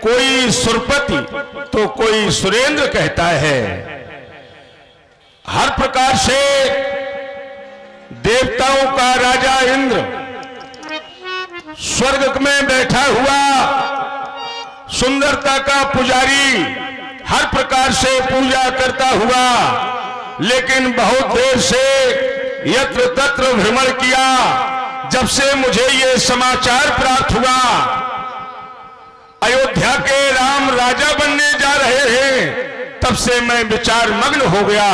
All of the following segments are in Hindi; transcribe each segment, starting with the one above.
कोई सुरपति तो कोई सुरेंद्र कहता है। हर प्रकार से देवताओं का राजा इंद्र स्वर्ग में बैठा हुआ सुंदरता का पुजारी, हर प्रकार से पूजा करता हुआ, लेकिन बहुत देर से यत्र तत्र भ्रमण किया। जब से मुझे ये समाचार प्राप्त हुआ अयोध्या के राम राजा बनने जा रहे हैं, तब से मैं विचार मग्न हो गया।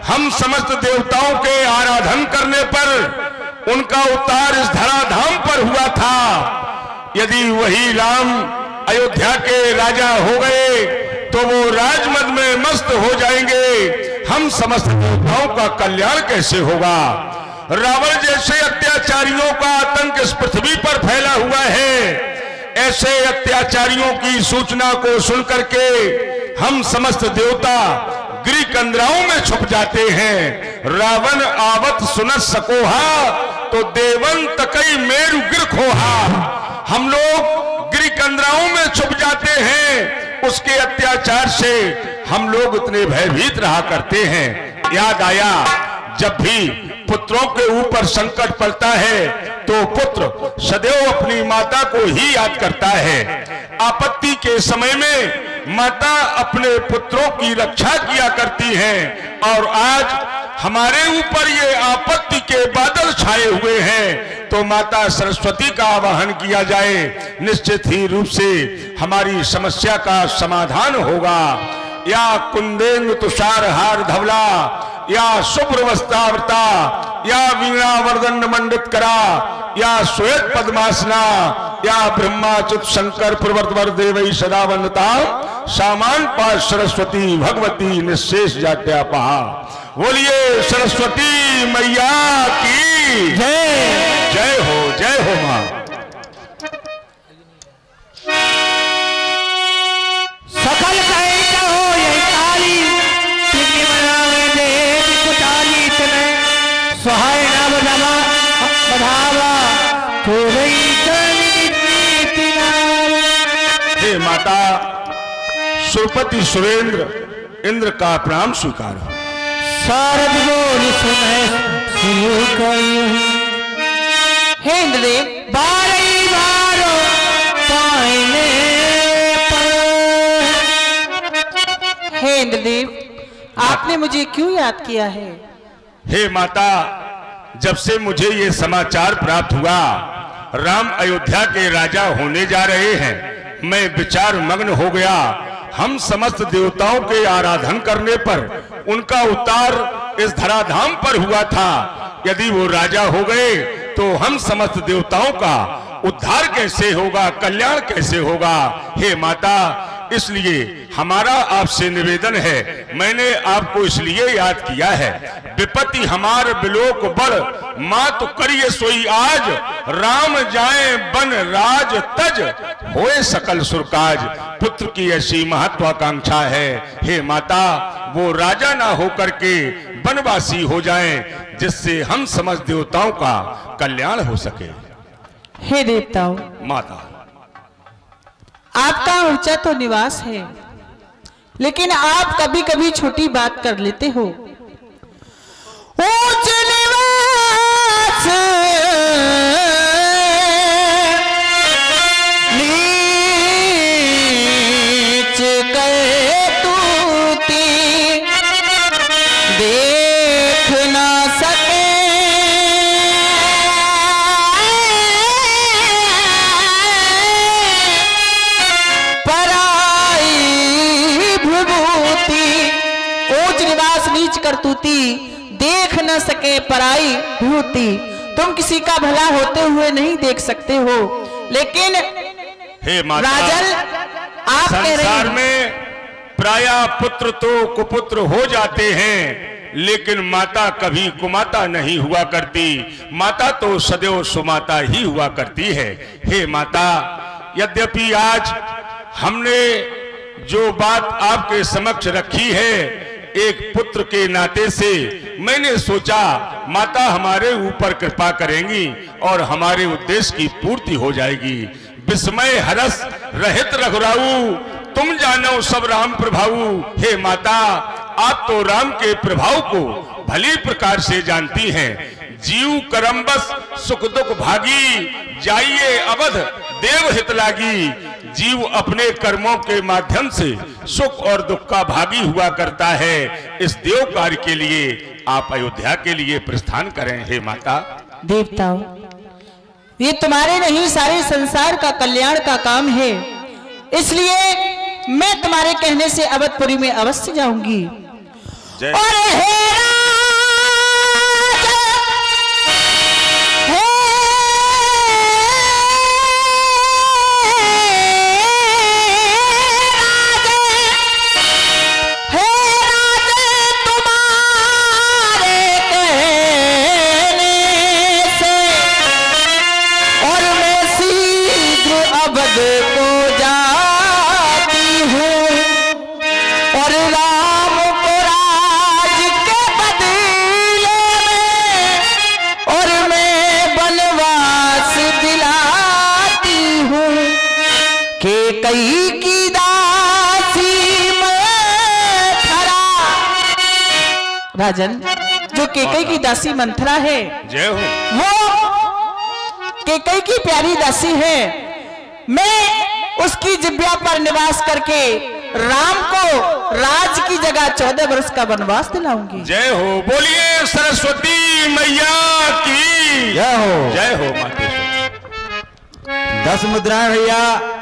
हम समस्त देवताओं के आराधन करने पर उनका उतार इस धराधाम पर हुआ था। यदि वही राम अयोध्या के राजा हो गए तो वो राजमद में मस्त हो जाएंगे। हम समस्त देवताओं का कल्याण कैसे होगा? रावण जैसे अत्याचारियों का आतंक इस पृथ्वी पर फैला हुआ है। ऐसे अत्याचारियों की सूचना को सुनकर के हम समस्त देवता गिरि कंदराओं में छुप जाते हैं। रावण आवत सुनत सकोहा तो देवन तकई मेरु गिर खोहा। हम लोग गिरि कंदराओं में छुप जाते हैं। उसके अत्याचार से हम लोग इतने भयभीत रहा करते हैं। याद आया, जब भी पुत्रों के ऊपर संकट पड़ता है तो पुत्र सदैव अपनी माता को ही याद करता है। आपत्ति के समय में माता अपने पुत्रों की रक्षा किया करती है। और आज हमारे ऊपर ये आपत्ति के बादल छाए हुए हैं तो माता सरस्वती का आवाहन किया जाए, निश्चित ही रूप से हमारी समस्या का समाधान होगा। या कुंदेंदु तुषार हार धवला, या शुभ्र वस्त्रावृता, या वीणा वर्दंड मंडित करा, या श्वेत पद्मासना, या ब्रह्माच्युत शंकर प्रवर्तवर देवई सदा वंदता, सामान पाठ सरस्वती भगवती निशेष जात्यापहा। बोलिए सरस्वती मैया की जय। जय हो मां। सकल कहे कहो ये काली, तिन्नी मनावे देवी कुटाली, तने सहाय ना बढ़ावा तो रही नीति नाल। हे माता सुरपति सुरेंद्र इंद्र का प्रणाम स्वीकार हो। शारद बोल सुने हे इंद्रदेव, बारही बारो पाइने पर। हे इंद्रदेव, आपने मुझे क्यों याद किया है? हे माता, जब से मुझे ये समाचार प्राप्त हुआ राम अयोध्या के राजा होने जा रहे हैं, मैं विचार मग्न हो गया। हम समस्त देवताओं के आराधन करने पर उनका उतार इस धराधाम पर हुआ था। यदि वो राजा हो गए तो हम समस्त देवताओं का उद्धार कैसे होगा, कल्याण कैसे होगा? हे माता, इसलिए हमारा आपसे निवेदन है, मैंने आपको इसलिए याद किया है। विपत्ति हमार बिलोक बड़, मात करिए सोई आज, राम जाए बन राज तज, होए सकल सुरकाज। पुत्र की ऐसी महत्वाकांक्षा है। हे माता, वो राजा ना होकर के वनवासी हो जाएं, जिससे हम समस्त देवताओं का कल्याण हो सके। हे देवताओं, माता आपका ऊंचा तो निवास है, लेकिन आप कभी कभी छोटी बात कर लेते हो। ऊंच निवास नीच गए तूती, देख ना सके करतूती, देख न सके पराई विभूति। तुम किसी का भला होते हुए नहीं देख सकते हो, लेकिन हे माता, राजल आप संसार में प्राय पुत्र तो कुपुत्र हो जाते हैं, लेकिन माता कभी कुमाता नहीं हुआ करती। माता तो सदैव सुमाता ही हुआ करती है। हे माता, यद्यपि आज हमने जो बात आपके समक्ष रखी है, एक पुत्र के नाते से मैंने सोचा माता हमारे ऊपर कृपा करेंगी और हमारे उद्देश्य की पूर्ति हो जाएगी। विस्मय हरस रहित रघुराऊ, तुम जानो सब राम प्रभाऊ। हे माता, आप तो राम के प्रभाव को भली प्रकार से जानती हैं। जीव करम बस सुख दुख भागी, जाइए अवध देव हित लागी। जीव अपने कर्मों के माध्यम से सुख और दुख का भागी हुआ करता है। इस देव कार्य के लिए आप अयोध्या के लिए प्रस्थान करें। हे माता। देवताओं, ये तुम्हारे नहीं सारे संसार का कल्याण का काम है, इसलिए मैं तुम्हारे कहने से अवधपुरी में अवश्य जाऊंगी। और कई की दासी राजन, जो केकई की दासी मंथरा है, जय हो, वो केकई की प्यारी दासी है। मैं उसकी जिब्या पर निवास करके राम को राज की जगह 14 वर्ष का वनवास दिलाऊंगी। जय हो, बोलिए सरस्वती मैया की जय हो। जय हो माता। 10 मुद्राएं भैया।